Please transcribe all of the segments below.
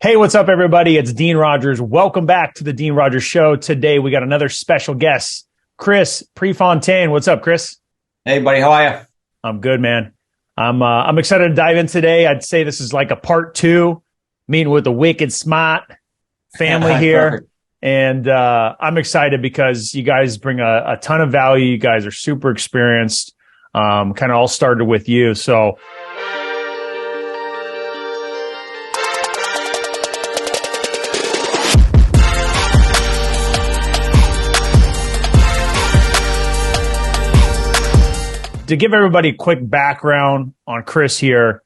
Hey, what's up, everybody? It's Dean Rogers. Welcome back to the Dean Rogers Show. Today, we got another special guest, Chris Prefontaine. What's up, Chris? Hey, buddy. How are you? I'm good, man. I'm excited to dive in today. I'd say this is like a part two, meeting with the wicked smart family here. Perfect. And I'm excited because you guys bring a ton of value. You guys are super experienced. Kind of all started with you. So to give everybody a quick background on Chris here,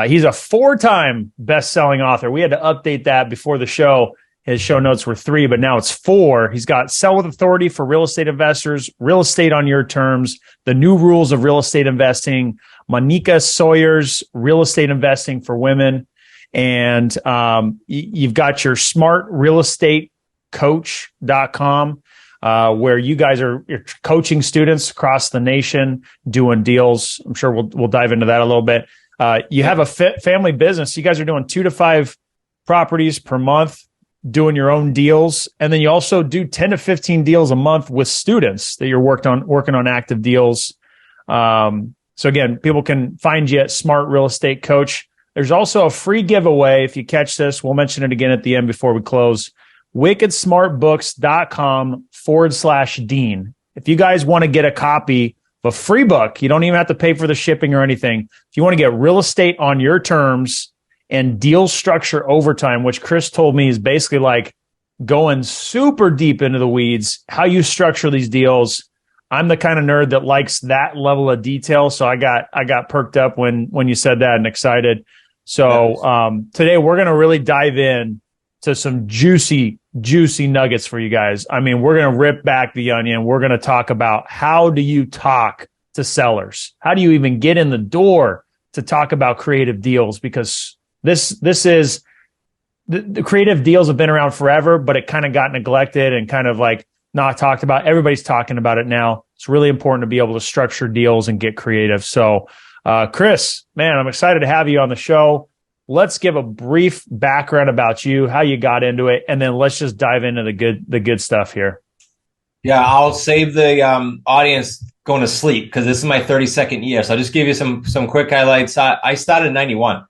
he's a four-time best-selling author. We had to update that before the show. His show notes were 3, but now it's 4. He's got Sell with Authority for Real Estate Investors, Real Estate on Your Terms, The New Rules of Real Estate Investing, Monica Sawyer's Real Estate Investing for Women, and you've got your smartrealestatecoach.com. Where you guys are coaching students across the nation, doing deals. I'm sure we'll dive into that a little bit. You have a family business. You guys are doing 2 to 5 properties per month, doing your own deals, and then you also do 10 to 15 deals a month with students that you're working on active deals. So again, people can find you at Smart Real Estate Coach. There's also a free giveaway if you catch this. We'll mention it again at the end before we close. wickedsmartbooks.com/Dean. If you guys want to get a copy of a free book, you don't even have to pay for the shipping or anything. If you want to get real estate on your terms and deal structure overtime, which Chris told me is basically like going super deep into the weeds, how you structure these deals. I'm the kind of nerd that likes that level of detail. So I got perked up when you said that and excited. So today we're going to really dive in to some juicy nuggets for you guys. I mean, we're going to rip back the onion. We're going to talk about how do you talk to sellers? How do you even get in the door to talk about creative deals? Because this is the creative deals have been around forever, but it kind of got neglected and kind of like not talked about. Everybody's talking about it now. It's really important to be able to structure deals and get creative. So, Chris, man, I'm excited to have you on the show. Let's give a brief background about you, how you got into it, and then let's just dive into the good stuff here. Yeah, I'll save the audience going to sleep because this is my 32nd year. So I'll just give you some quick highlights. I started in 91,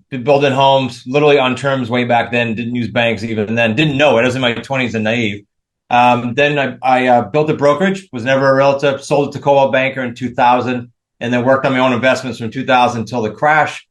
building homes, literally on terms way back then, didn't use banks even then, didn't know it. I was in my 20s and naive. Then I built a brokerage, was never a realtor, sold it to Coldwell Banker in 2000, and then worked on my own investments from 2000 until the crash.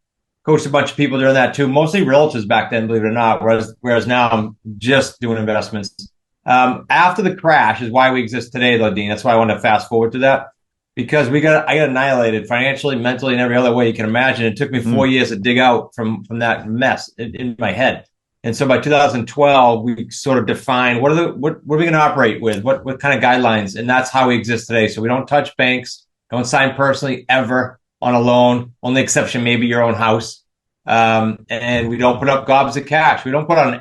Coached a bunch of people during that too, mostly realtors back then, believe it or not, whereas now I'm just doing investments. After the crash is why we exist today, though, Dean. That's why I want to fast forward to that, because I got annihilated financially, mentally, and every other way you can imagine. It took me 4 years to dig out from that mess in my head. And so by 2012, we sort of defined what are we going to operate with, what kind of guidelines, and that's how we exist today. So we don't touch banks, don't sign personally ever on a loan, only exception maybe your own house. And we don't put up gobs of cash. We don't put on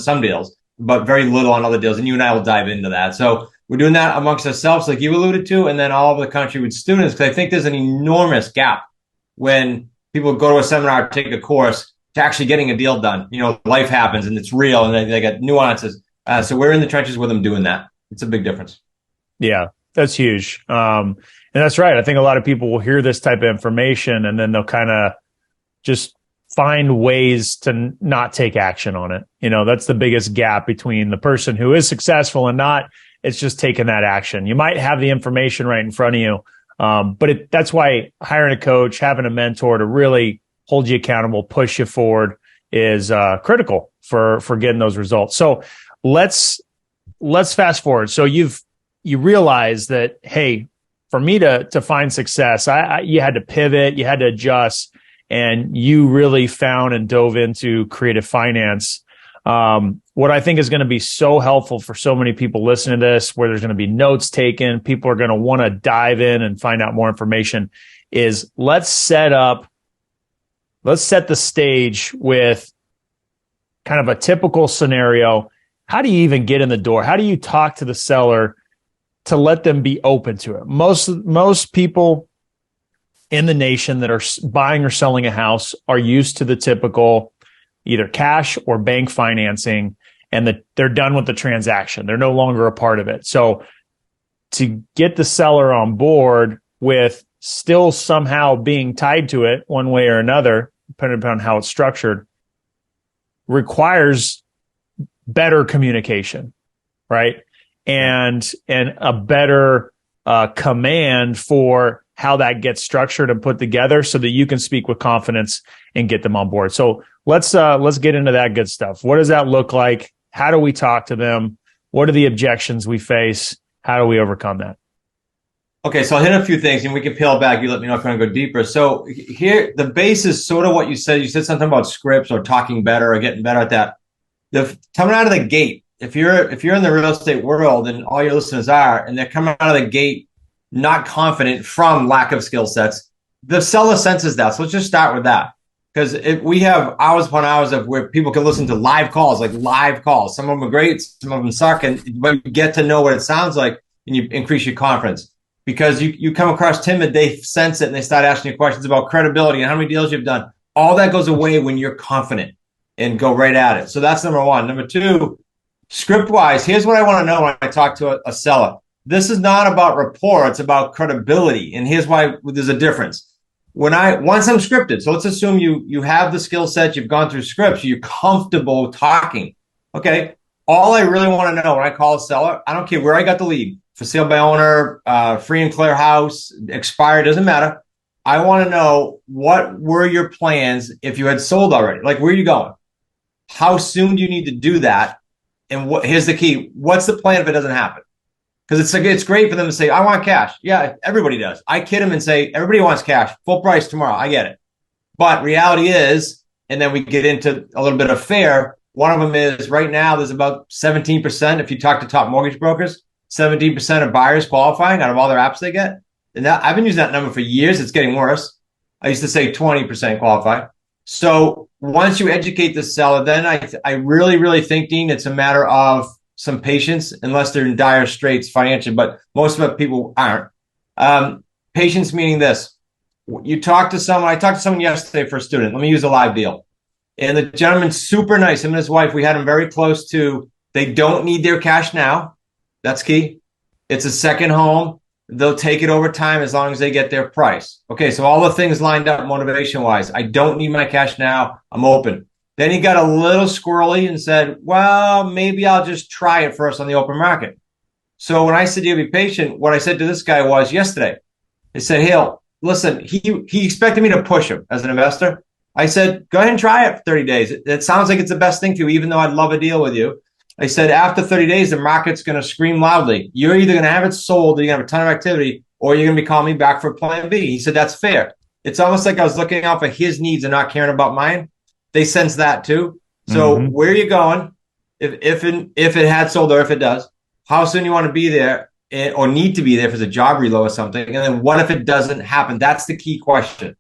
some deals, but very little on other deals. And you and I will dive into that. So we're doing that amongst ourselves, like you alluded to, and then all over the country with students, because I think there's an enormous gap when people go to a seminar, take a course, to actually getting a deal done. You know, life happens and it's real and they got nuances. So we're in the trenches with them doing that. It's a big difference. Yeah, that's huge. And that's right. I think a lot of people will hear this type of information and then they'll kind of just find ways to not take action on it. You know, that's the biggest gap between the person who is successful and not. It's just taking that action. You might have the information right in front of you, but that's why hiring a coach, having a mentor to really hold you accountable, push you forward is critical for getting those results. So let's fast forward. So you realize that, hey, for me to find success, you had to pivot, you had to adjust, and you really found and dove into creative finance. What I think is going to be so helpful for so many people listening to this, where there's going to be notes taken, people are going to want to dive in and find out more information, is let's set the stage with kind of a typical scenario. How do you even get in the door? How do you talk to the seller to let them be open to it? Most people in the nation that are buying or selling a house are used to the typical, either cash or bank financing, and they're done with the transaction. They're no longer a part of it. So to get the seller on board with still somehow being tied to it one way or another, depending upon how it's structured, requires better communication, right? And a better command for how that gets structured and put together so that you can speak with confidence and get them on board. So let's get into that good stuff. What does that look like? How do we talk to them? What are the objections we face? How do we overcome that? Okay, so I'll hit a few things and we can peel back. You let me know if you want to go deeper. So here, the base is sort of what you said. You said something about scripts or talking better or getting better at that. Coming out of the gate, if you're in the real estate world and all your listeners are, and they're coming out of the gate not confident from lack of skill sets, the seller senses that. So let's just start with that. Because we have hours upon hours of where people can listen to live calls, like live calls. Some of them are great, some of them suck, but you get to know what it sounds like and you increase your confidence. Because you come across timid, they sense it and they start asking you questions about credibility and how many deals you've done. All that goes away when you're confident and go right at it. So that's number one. Number two, script-wise, here's what I want to know when I talk to a seller. This is not about rapport, it's about credibility. And here's why there's a difference. Once I'm scripted, so let's assume you have the skill set, you've gone through scripts, you're comfortable talking. Okay. All I really want to know when I call a seller, I don't care where I got the lead, for sale by owner, free and clear house, expired, doesn't matter. I want to know, what were your plans if you had sold already? Like, where are you going? How soon do you need to do that? And here's the key. What's the plan if it doesn't happen? Because it's great for them to say, I want cash. Yeah, everybody does. I kid them and say, everybody wants cash, full price tomorrow. I get it. But reality is, and then we get into a little bit of fair. One of them is right now, there's about 17%. If you talk to top mortgage brokers, 17% of buyers qualifying out of all their apps they get. And I've been using that number for years. It's getting worse. I used to say 20% qualify. So once you educate the seller, then I really, really think, Dean, it's a matter of some patience, unless they're in dire straits financially, but most of the people aren't. Patience meaning this. You talk to someone, I talked to someone yesterday for a student. Let me use a live deal. And the gentleman's super nice. Him and his wife, we had him very close to, they don't need their cash now. That's key. It's a second home. They'll take it over time as long as they get their price. Okay, so all the things lined up motivation-wise. I don't need my cash now. I'm open. Then he got a little squirrely and said, well, maybe I'll just try it first on the open market. So when I said you'll be patient, what I said to this guy was yesterday, I said, hey, listen, he expected me to push him as an investor. I said, go ahead and try it for 30 days. It sounds like it's the best thing for you, even though I'd love a deal with you. I said, after 30 days, the market's going to scream loudly. You're either going to have it sold, or you're going to have a ton of activity, or you're going to be calling me back for plan B. He said, that's fair. It's almost like I was looking out for his needs and not caring about mine. They sense that too. So where are you going? If it had sold, or if it does, how soon you want to be there or need to be there if it's a job reload or something? And then what if it doesn't happen? That's the key question.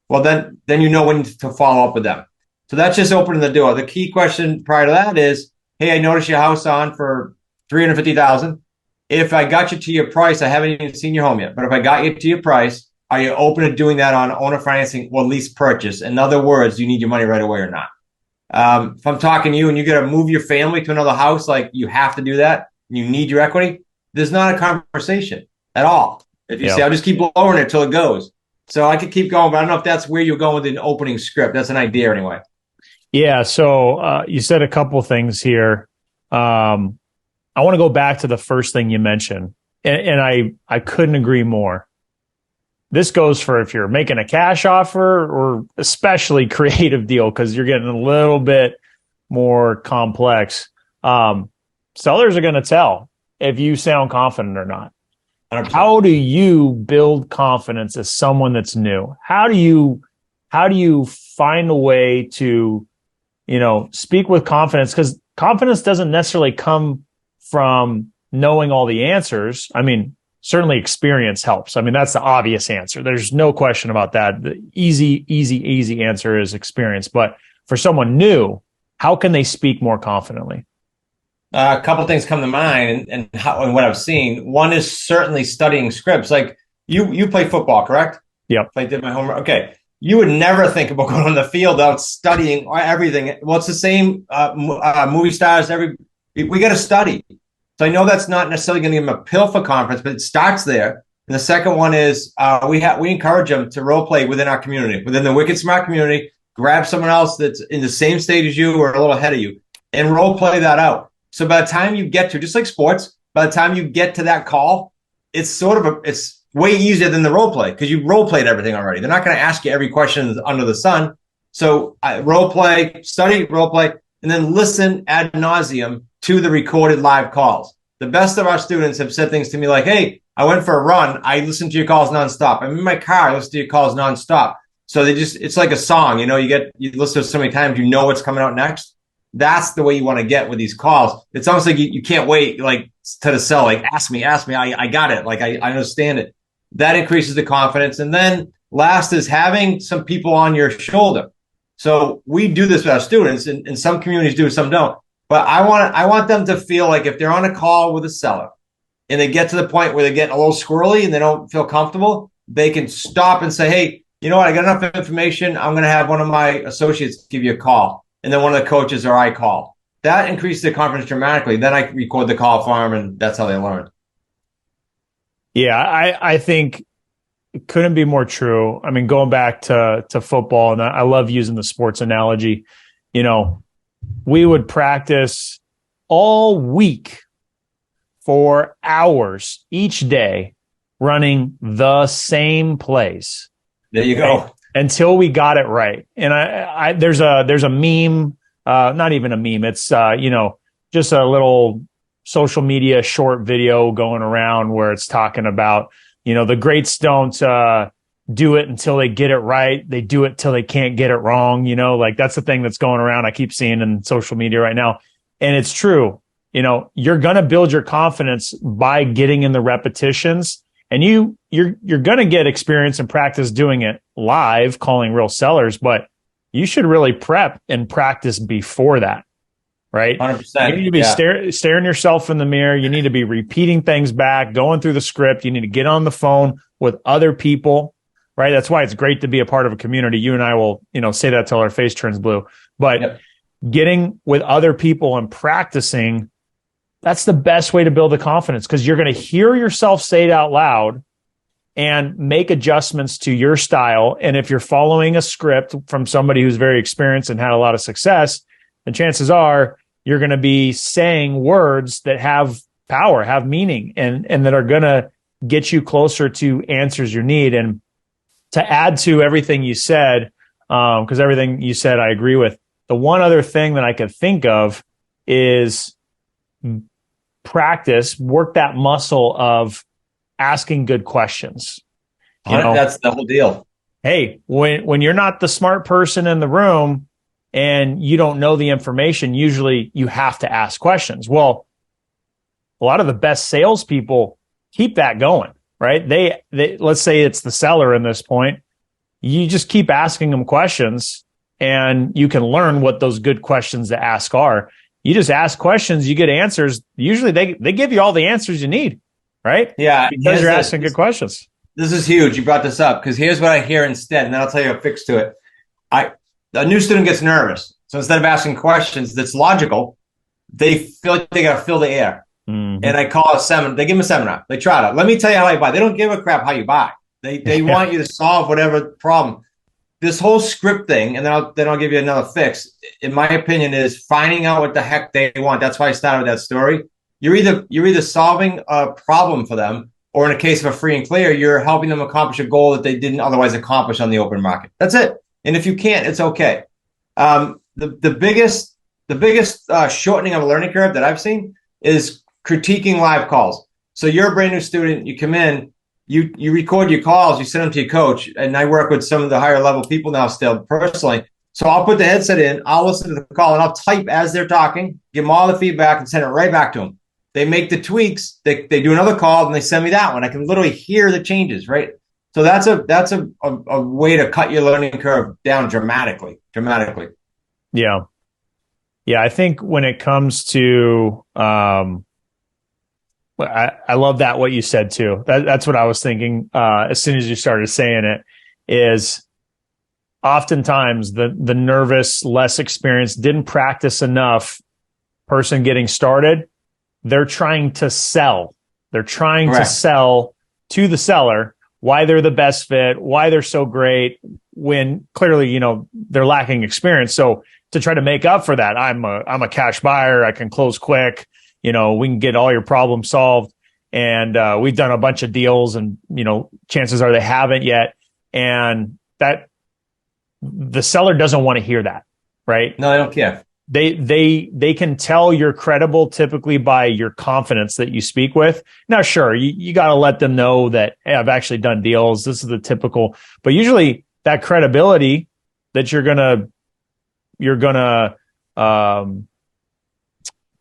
Well, then you know when to follow up with them. So that's just opening the door. The key question prior to that is, hey, I noticed your house on for $350,000. If I got you to your price, I haven't even seen your home yet, but if I got you to your price, are you open to doing that on owner financing or lease purchase? In other words, do you need your money right away or not? If I'm talking to you and you got to move your family to another house, like you have to do that, you need your equity, there's not a conversation at all. If you say, I'll just keep lowering it till it goes. So I could keep going, but I don't know if that's where you're going with an opening script. That's an idea anyway. Yeah. So you said a couple things here. I want to go back to the first thing you mentioned, and I couldn't agree more. This goes for if you're making a cash offer or especially creative deal, because you're getting a little bit more complex. Sellers are going to tell if you sound confident or not. 100%. How do you build confidence as someone that's new? How do you find a way to, speak with confidence? Because confidence doesn't necessarily come from knowing all the answers. I mean, certainly experience helps. I mean, that's the obvious answer. There's no question about that. The easy answer is experience. But for someone new, how can they speak more confidently? A couple of things come to mind and what I've seen. One is certainly studying scripts. Like you play football, correct? Yep. I did my homework. Okay. you would never think about going on the field without studying everything. Well, it's the same movie stars. We got to study. So I know that's not necessarily going to give them a pill for conference, but it starts there. And the second one is we encourage them to role play within our community, within the Wicked Smart community. Grab someone else that's in the same stage as you or a little ahead of you, and role play that out. So by the time you get to, just like sports, by the time you get to that call, it's way easier than the role play because you role played everything already. They're not going to ask you every question under the sun. So role play, study, role play, and then listen ad nauseum to the recorded live calls. The best of our students have said things to me like, hey, I went for a run. I listened to your calls nonstop. I'm in my car. I listen to your calls nonstop. So it's like a song, you listen to it so many times, you know what's coming out next. That's the way you want to get with these calls. It's almost like you can't wait like to the sell, like ask me. I got it. Like I understand it. That increases the confidence. And then last is having some people on your shoulder. So we do this with our students, and some communities do, some don't. But I want them to feel like if they're on a call with a seller and they get to the point where they're getting a little squirrely and they don't feel comfortable, they can stop and say, hey, you know what? I got enough information. I'm going to have one of my associates give you a call. And then one of the coaches or I call. That increases the confidence dramatically. Then I record the call for them, and that's how they learn. Yeah, I think it couldn't be more true. I mean, going back to football, and I love using the sports analogy, we would practice all week for hours each day running the same plays. There you go. Until we got it right. And there's a meme, not even a meme. It's, just a little social media short video going around where it's talking about, the greats don't, do it until they get it right. They do it till they can't get it wrong. Like that's the thing that's going around. I keep seeing in social media right now. And it's true. You're going to build your confidence by getting in the repetitions. And you're going to get experience and practice doing it live, calling real sellers, but you should really prep and practice before that, right? 100%. You need to be staring yourself in the mirror. You need to be repeating things back, going through the script. You need to get on the phone with other people, right? That's why it's great to be a part of a community. You and I will, say that till our face turns blue. But getting with other people and practicing, that's the best way to build the confidence because you're going to hear yourself say it out loud and make adjustments to your style. And if you're following a script from somebody who's very experienced and had a lot of success, then chances are you're going to be saying words that have power, have meaning, and that are going to get you closer to answers you need. And to add to everything you said, because everything you said I agree with, the one other thing that I could think of is practice, work that muscle of asking good questions. That's the whole deal. Hey, when you're not the smart person in the room and you don't know the information, usually you have to ask questions. Well, a lot of the best salespeople keep that going, right? They let's say it's the seller in this point. You just keep asking them questions and you can learn what those good questions to ask are. You just ask questions, you get answers. Usually they give you all the answers you need, right? Yeah. Because you're asking good questions. This is huge. You brought this up because here's what I hear instead, and then I'll tell you a fix to it. A new student gets nervous. So instead of asking questions that's logical, they feel like they got to fill the air. Mm-hmm. And I call a seminar. They give them a seminar. They try to. Let me tell you how I buy. They don't give a crap how you buy. They want you to solve whatever problem. This whole script thing, and then I'll give you another fix. In my opinion, is finding out what the heck they want. That's why I started that story. You're either solving a problem for them, or in a case of a free and clear, you're helping them accomplish a goal that they didn't otherwise accomplish on the open market. That's it. And if you can't, it's okay. The biggest shortening of a learning curve that I've seen is critiquing live calls. So you're a brand new student. You come in, you record your calls, you send them to your coach. And I work with some of the higher level people now still personally. So I'll put the headset in, I'll listen to the call, and I'll type as they're talking, give them all the feedback, and send it right back to them. They make the tweaks. They do another call, and they send me that one. I can literally hear the changes, right? So that's a way to cut your learning curve down dramatically. Yeah. I think when it comes to, I love that what you said too. That's what I was thinking as soon as you started saying it is oftentimes the nervous, less experienced, didn't practice enough person getting started, they're trying to sell. They're trying to sell to the seller why they're the best fit, why they're so great, when clearly, you know, they're lacking experience. So to try to make up for that, I'm a cash buyer. I can close quick. You know, we can get all your problems solved. And we've done a bunch of deals, and, you know, chances are they haven't yet. And that the seller doesn't want to hear that, right? No, they don't care. They can tell you're credible typically by your confidence that you speak with. Now, sure, you got to let them know that, hey, I've actually done deals. This is the typical, but usually that credibility that you're gonna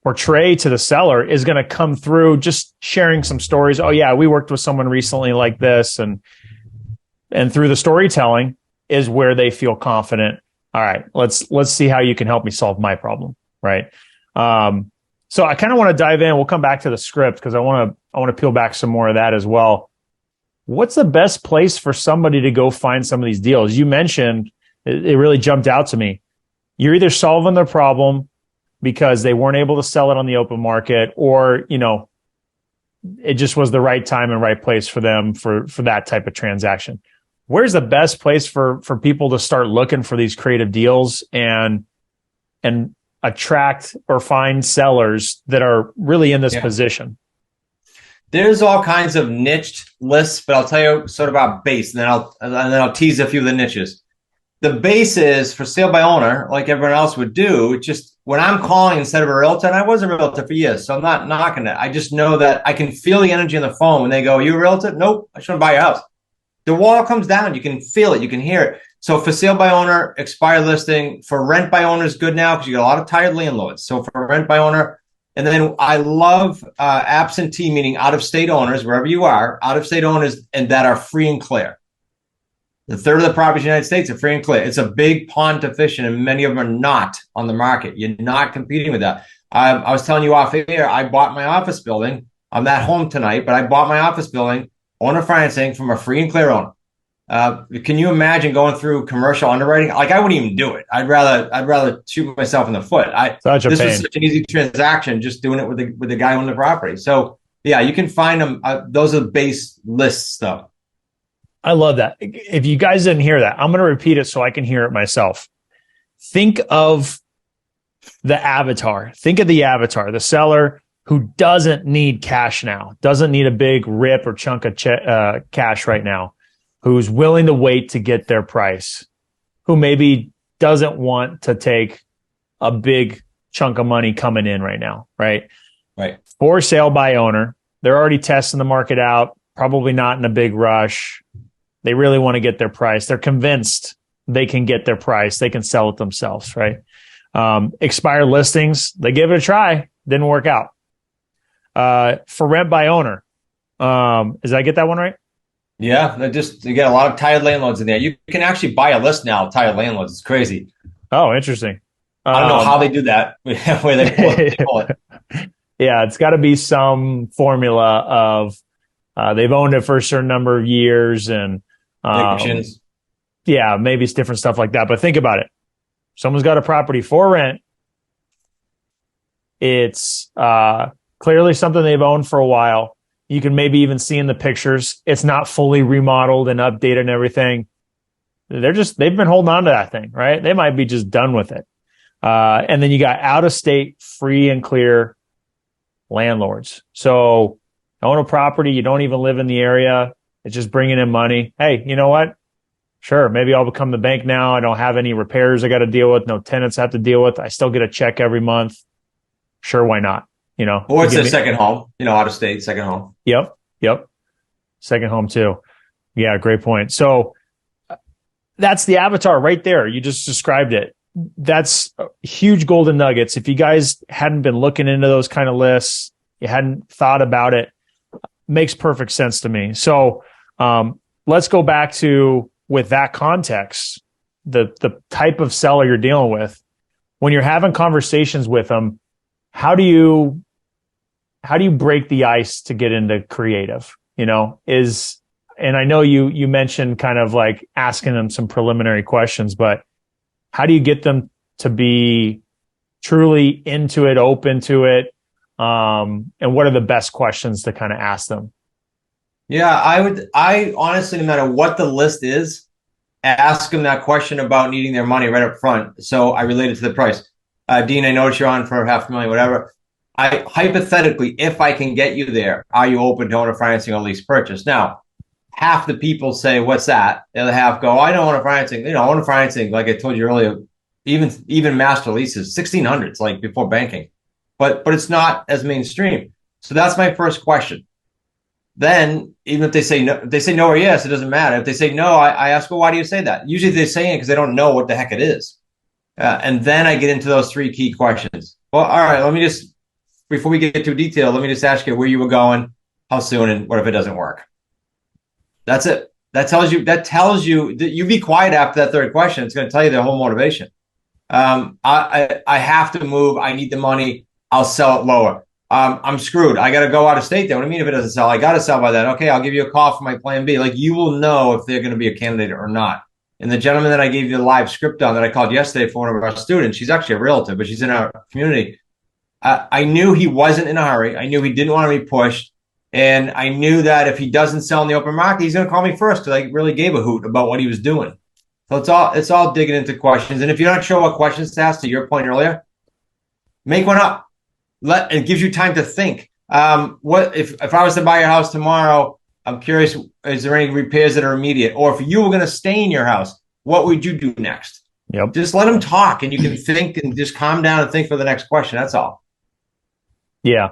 portray to the seller is going to come through just sharing some stories. Oh yeah, we worked with someone recently like this, and through the storytelling is where they feel confident. All right, let's see how you can help me solve my problem, right? So I kind of want to dive in. We'll come back to the script because I want to peel back some more of that as well. What's the best place for somebody to go find some of these deals? You mentioned it really jumped out to me. You're either solving their problem because they weren't able to sell it on the open market, or, you know, it just was the right time and right place for them for that type of transaction. Where's the best place for people to start looking for these creative deals and attract or find sellers that are really in this position? There's all kinds of niched lists, but I'll tell you sort of about base, and then I'll tease a few of the niches. The base is for sale by owner, like everyone else would do. It's just when I'm calling instead of a realtor, and I was a realtor for years, so I'm not knocking it. I just know that I can feel the energy on the phone when they go, "You a realtor?" Nope, I shouldn't buy your house. The wall comes down. You can feel it. You can hear it. So for sale by owner, expired listing. For rent by owner is good now because you got a lot of tired landlords. So for rent by owner. And then I love absentee, meaning out-of-state owners, wherever you are, out-of-state owners, and that are free and clear. The third of the properties in the United States are free and clear. It's a big pond to fish in, and many of them are not on the market. You're not competing with that. I was telling you off air, I bought my office building. I'm not home tonight, but I bought my office building, owner financing, from a free and clear owner. Can you imagine going through commercial underwriting? Like, I wouldn't even do it. I'd rather shoot myself in the foot. This was such an easy transaction, just doing it with the guy on the property. So yeah, you can find them. Those are the base list stuff. I love that. If you guys didn't hear that, I'm going to repeat it so I can hear it myself. Think of the avatar. Think of the avatar, the seller who doesn't need cash now, doesn't need a big rip or chunk of cash right now, who's willing to wait to get their price, who maybe doesn't want to take a big chunk of money coming in right now, right? Right. For sale by owner, they're already testing the market out, probably not in a big rush. They really want to get their price. They're convinced they can get their price. They can sell it themselves, right? Expired listings, they give it a try, didn't work out. For rent by owner, did I get that one right? Yeah, you get a lot of tired landlords in there. You can actually buy a list now of tired landlords. It's crazy. Oh, interesting. I don't know how they do that. Where they pull it. Yeah, it's got to be some formula of they've owned it for a certain number of years, and yeah, maybe it's different stuff like that. But think about it. Someone's got a property for rent. It's clearly something they've owned for a while. You can maybe even see in the pictures, it's not fully remodeled and updated and everything. They've been holding on to that thing, right? They might be just done with it. And then you got out of state, free and clear landlords. So own a property, you don't even live in the area. It's just bringing in money. Hey, you know what? Sure, maybe I'll become the bank now. I don't have any repairs I got to deal with. No tenants I have to deal with. I still get a check every month. Sure, why not? You know, or it's a second home, out of state, second home. Yep. Second home too. Yeah, great point. So that's the avatar right there. You just described it. That's huge golden nuggets. If you guys hadn't been looking into those kind of lists, you hadn't thought about it, makes perfect sense to me. So let's go back to, with that context, the type of seller you're dealing with. When you're having conversations with them, how do you break the ice to get into creative? and I know you mentioned kind of like asking them some preliminary questions, but how do you get them to be truly into it, open to it? And what are the best questions to kind of ask them? Yeah, I honestly, no matter what the list is, ask them that question about needing their money right up front. So I relate it to the price. Dean, I noticed you're on for $500,000, whatever. I hypothetically, if I can get you there, are you open to owner financing or lease purchase? Now, half the people say, "What's that?" The other half go, "I don't want owner financing." Owner financing, like I told you earlier, even master leases, 1600s, like before banking, but it's not as mainstream. So that's my first question. Then, even if they say no or yes, it doesn't matter. If they say no, I ask, well, why do you say that? Usually they're saying it because they don't know what the heck it is. And then I get into those three key questions. Well, all right, let me just, before we get too detailed, let me just ask you where you were going, how soon, and what if it doesn't work? That's it. That tells you that you be quiet after that third question. It's going to tell you their whole motivation. I have to move. I need the money. I'll sell it lower. I'm screwed. I got to go out of state. Then what do you mean if it doesn't sell? I got to sell by then. Okay, I'll give you a call for my plan B. Like, you will know if they're going to be a candidate or not. And the gentleman that I gave you the live script on that I called yesterday for one of our students, she's actually a realtor, but she's in our community. I knew he wasn't in a hurry. I knew he didn't want to be pushed. And I knew that if he doesn't sell in the open market, he's going to call me first because I really gave a hoot about what he was doing. So it's all digging into questions. And if you're not sure what questions to ask, to your point earlier, make one up. It gives you time to think. What if I was to buy your house tomorrow? I'm curious, is there any repairs that are immediate? Or if you were going to stay in your house, what would you do next? Yep. Just let them talk and you can think and just calm down and think for the next question. That's all. Yeah.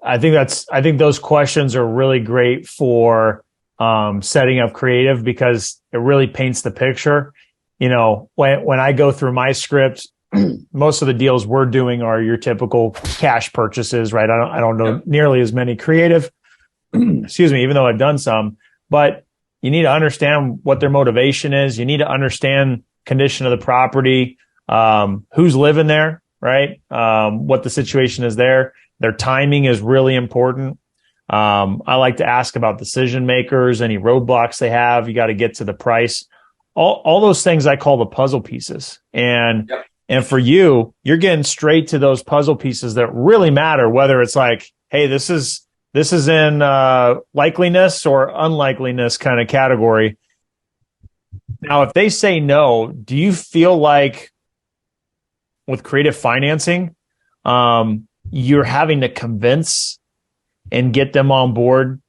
I think those questions are really great for setting up creative because it really paints the picture. When I go through my script, most of the deals we're doing are your typical cash purchases, right? I don't know nearly as many creative, excuse me, even though I've done some, but you need to understand what their motivation is. You need to understand condition of the property, who's living there, right? What the situation is there. Their timing is really important. I like to ask about decision makers, any roadblocks they have. You got to get to the price. All those things I call the puzzle pieces. And for you, you're getting straight to those puzzle pieces that really matter, whether it's like, hey, this is in likeliness or unlikeliness kind of category. Now, if they say no, do you feel like with creative financing, you're having to convince and get them on board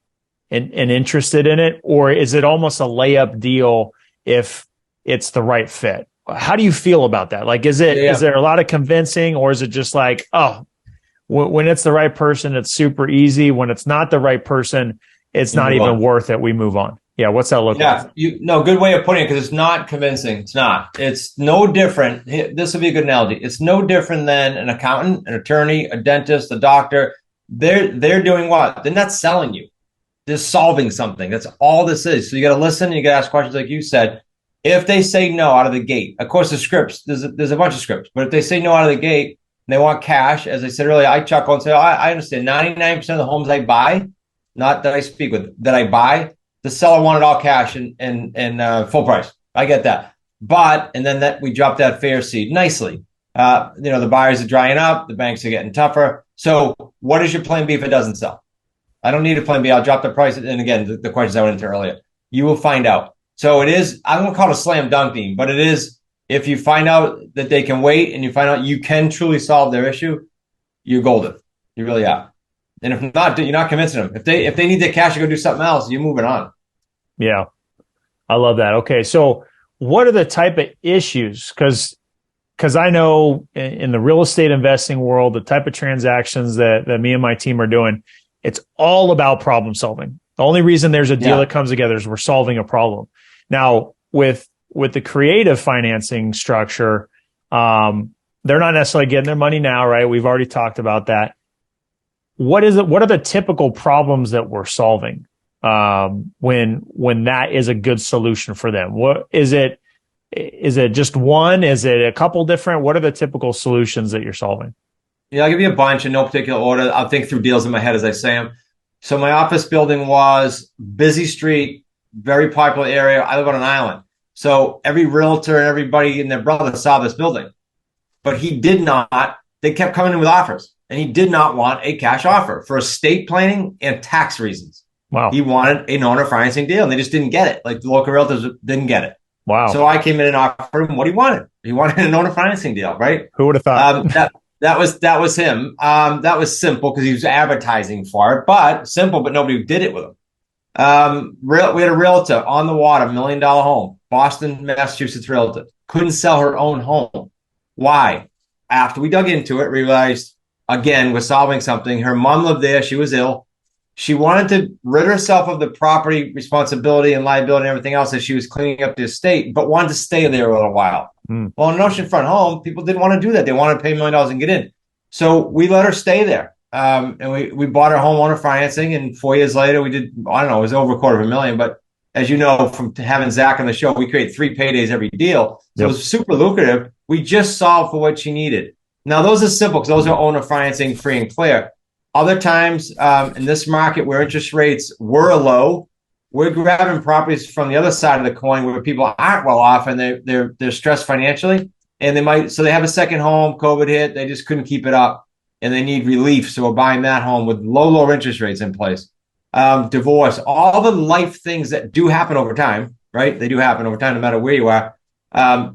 and interested in it? Or is it almost a layup deal if it's the right fit? How do you feel about that? Like, is there a lot of convincing, or is it just like, oh, when it's the right person, it's super easy. When it's not the right person, it's not even worth it. We move on. Yeah. What's that look like? Good way of putting it, because it's not convincing. It's not. It's no different. This will be a good analogy. It's no different than an accountant, an attorney, a dentist, a doctor. They're doing what? They're not selling you. They're solving something. That's all this is. So you got to listen. You got to ask questions, like you said. If they say no out of the gate, of course, the scripts, there's a bunch of scripts, but if they say no out of the gate, and they want cash, as I said earlier, I chuckle and say, I understand 99% of the homes I buy, not that I speak with, that I buy, the seller wanted all cash and full price. I get that. But, and then that we drop that fair seed nicely. The buyers are drying up, the banks are getting tougher. So what is your plan B if it doesn't sell? I don't need a plan B. I'll drop the price. And again, the questions I went into earlier, you will find out. So it is, I won't call it a slam dunk, Dean, but it is, if you find out that they can wait and you find out you can truly solve their issue, you're golden. You really are. And if not, you're not convincing them. If they need their cash to go do something else, you're moving on. Yeah. I love that. Okay. So what are the type of issues? Because I know in the real estate investing world, the type of transactions that me and my team are doing, it's all about problem solving. The only reason there's a deal that comes together is we're solving a problem. Now, with the creative financing structure, they're not necessarily getting their money now, right? We've already talked about that. What is it? What are the typical problems that we're solving when that is a good solution for them? What is it? Is it just one? Is it a couple different? What are the typical solutions that you're solving? Yeah, I'll give you a bunch in no particular order. I'll think through deals in my head as I say them. So my office building was busy street, very popular area. I live on an island. So every realtor and everybody and their brother saw this building. But he did not, they kept coming in with offers. And he did not want a cash offer for estate planning and tax reasons. Wow. He wanted an owner financing deal, and they just didn't get it. Like the local realtors didn't get it. Wow. So I came in and offered him what he wanted. He wanted an owner financing deal, right? Who would have thought? That was him. That was simple because he was advertising for it, but simple, but nobody did it with him. We had a realtor on the water, $1 million home, Boston, Massachusetts realtor, couldn't sell her own home. Why? After we dug into it, realized, again, we're solving something. Her mom lived there. She was ill. She wanted to rid herself of the property responsibility and liability and everything else as she was cleaning up the estate, but wanted to stay there a little while. Well, in an oceanfront home, people didn't want to do that. They wanted to pay $1 million and get in. So we let her stay there. And we bought her homeowner financing. And 4 years later, we did, I don't know, it was over $250,000. But as you know, from having Zach on the show, we create 3 paydays every deal. So It was super lucrative. We just solved for what she needed. Now, those are simple because those are owner financing free and clear. Other times in this market where interest rates were low, we're grabbing properties from the other side of the coin where people aren't well off and they're stressed financially, and they have a second home. COVID hit, they just couldn't keep it up, and they need relief. So we're buying that home with low interest rates in place. Divorce, all the life things that do happen over time, right? They do happen over time, no matter where you are.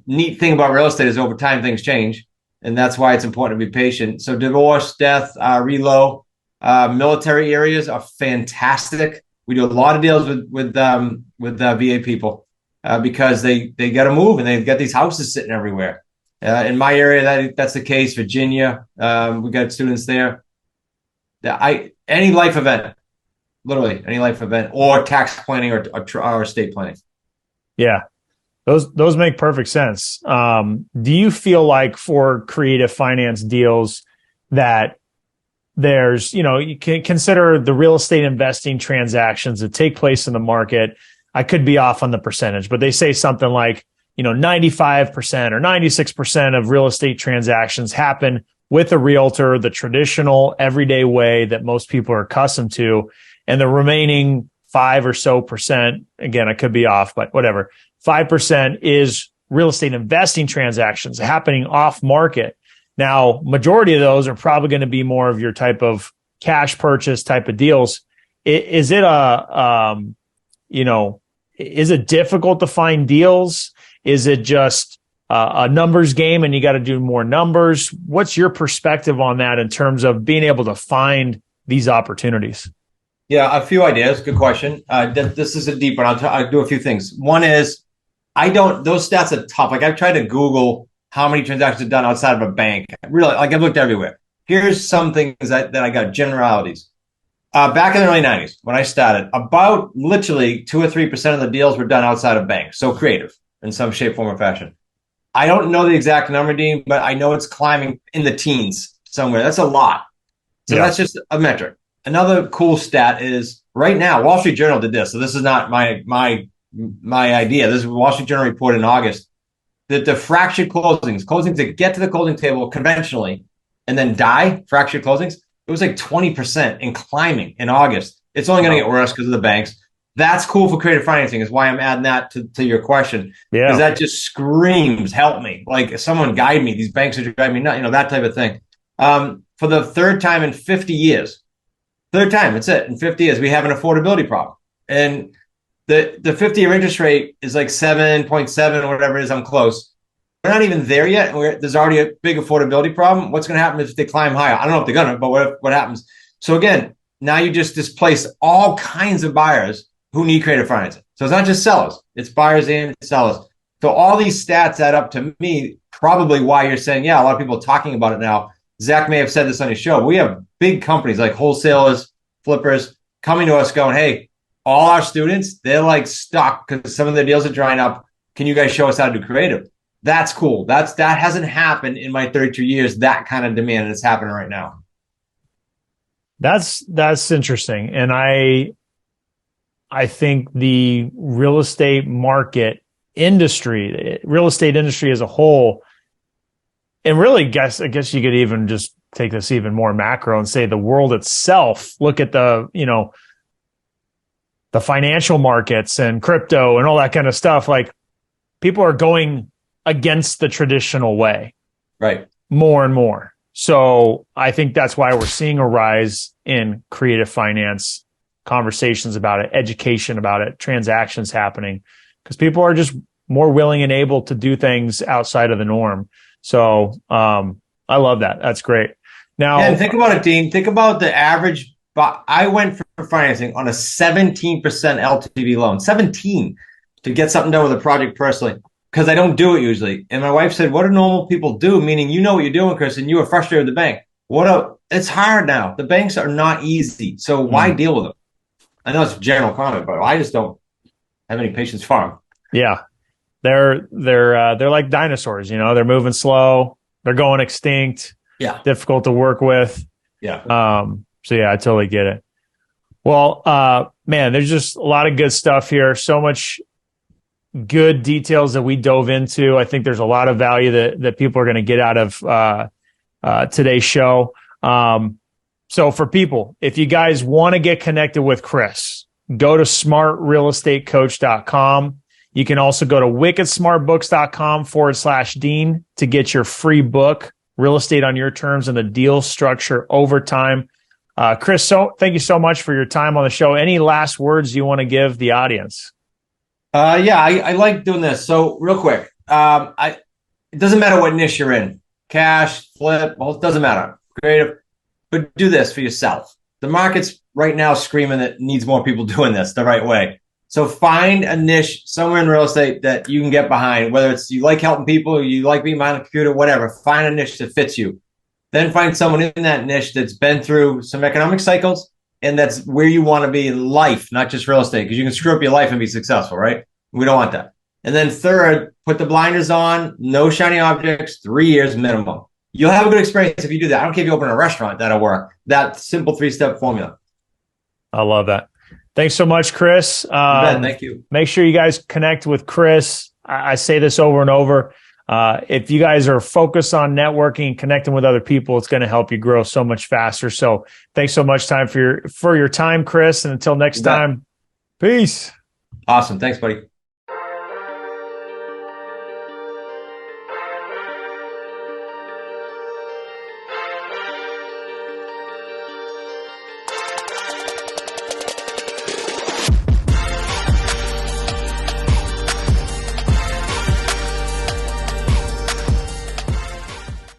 Neat thing about real estate is over time things change, and that's why it's important to be patient. So divorce, death, relo. Military areas are fantastic. We do a lot of deals with VA people because they got to move and they've got these houses sitting everywhere. In my area, that's the case. Virginia, we got students there. Any life event, literally any life event, or tax planning or estate planning. Yeah, those make perfect sense. Do you feel like for creative finance deals that there's, you can consider the real estate investing transactions that take place in the market? I could be off on the percentage, but they say something like, 95% or 96% of real estate transactions happen with a realtor, the traditional everyday way that most people are accustomed to. And the remaining 5 or so percent, again, I could be off, but whatever, 5% is real estate investing transactions happening off market. Now, majority of those are probably going to be more of your type of cash purchase type of deals. Is it is it difficult to find deals? Is it just a numbers game and you got to do more numbers? What's your perspective on that in terms of being able to find these opportunities? Yeah, a few ideas. Good question. This is a deep one. I'll do a few things. One is, those stats are tough. Like I've tried to Google how many transactions are done outside of a bank. Really, like I've looked everywhere. Here's some things that I got, generalities. Back in the early 90s, when I started, about literally 2 or 3% of the deals were done outside of banks. So creative in some shape, form, or fashion. I don't know the exact number, Dean, but I know it's climbing in the teens somewhere. That's a lot. So That's just a metric. Another cool stat is right now, Wall Street Journal did this. So this is not my idea. This is Wall Street Journal report in August. That the fractured closings that get to the closing table conventionally and then die, fractured closings, it was like 20% and climbing in August. It's only going to get worse because of the banks. That's cool for creative financing is why I'm adding that to your question. Yeah. Because that just screams, help me. Like someone guide me. These banks are driving me nuts, that type of thing. For the third time in 50 years, that's it. In 50 years, we have an affordability problem. And the 50-year interest rate is like 7.7 or whatever it is. I'm close. We're not even there yet. And there's already a big affordability problem. What's going to happen if they climb higher? I don't know if they're going to, but what happens? So again, now you just displace all kinds of buyers who need creative financing. So it's not just sellers. It's buyers and sellers. So all these stats add up to me, probably why you're saying, yeah, a lot of people are talking about it now. Zach may have said this on his show. We have big companies like wholesalers, flippers coming to us going, hey, all our students, they're like stuck because some of their deals are drying up. Can you guys show us how to do creative? That's cool. That hasn't happened in my 32 years, that kind of demand, and it's happening right now. That's interesting. And I think the real estate industry as a whole, and really I guess you could even just take this even more macro and say the world itself, look at the the financial markets and crypto and all that kind of stuff, like people are going against the traditional way, right? More and more. So I think that's why we're seeing a rise in creative finance, conversations about it, education about it, transactions happening, because people are just more willing and able to do things outside of the norm. So I love that. That's great. Now, and think about it, Dean. Think about the average. I went for financing on a 17% LTV loan, 17, to get something done with a project personally, because I don't do it usually. And my wife said, what do normal people do? Meaning, you know what you're doing, Chris, and you were frustrated with the bank. It's hard now. The banks are not easy. So why deal with them? I know it's a general comment, but I just don't have any patience for them. Yeah. They're like dinosaurs, you know, they're moving slow. They're going extinct. Yeah. Difficult to work with. Yeah. So yeah, I totally get it. Well, man, there's just a lot of good stuff here. So much good details that we dove into. I think there's a lot of value that people are going to get out of today's show. So for people, if you guys want to get connected with Chris, go to smartrealestatecoach.com. You can also go to wickedsmartbooks.com/Dean to get your free book, Real Estate on Your Terms and the Deal Structure Over Time. Chris, thank you so much for your time on the show. Any last words you want to give the audience? I like doing this. So real quick, it doesn't matter what niche you're in, cash, flip, well, it doesn't matter. Creative, but do this for yourself. The market's right now screaming that needs more people doing this the right way. So find a niche somewhere in real estate that you can get behind, whether it's you like helping people, you like being behind a computer, whatever. Find a niche that fits you. Then find someone in that niche that's been through some economic cycles and that's where you want to be in life, not just real estate, because you can screw up your life and be successful, right? We don't want that. And then third, put the blinders on, no shiny objects, 3 years minimum. You'll have a good experience if you do that. I don't care if you open a restaurant, that'll work. That simple 3-step formula. I love that. Thanks so much, Chris. Thank you. Make sure you guys connect with Chris. I say this over and over. If you guys are focused on networking and connecting with other people, it's going to help you grow so much faster. So thanks so much for your time, Chris. And until next time, peace. Awesome. Thanks, buddy.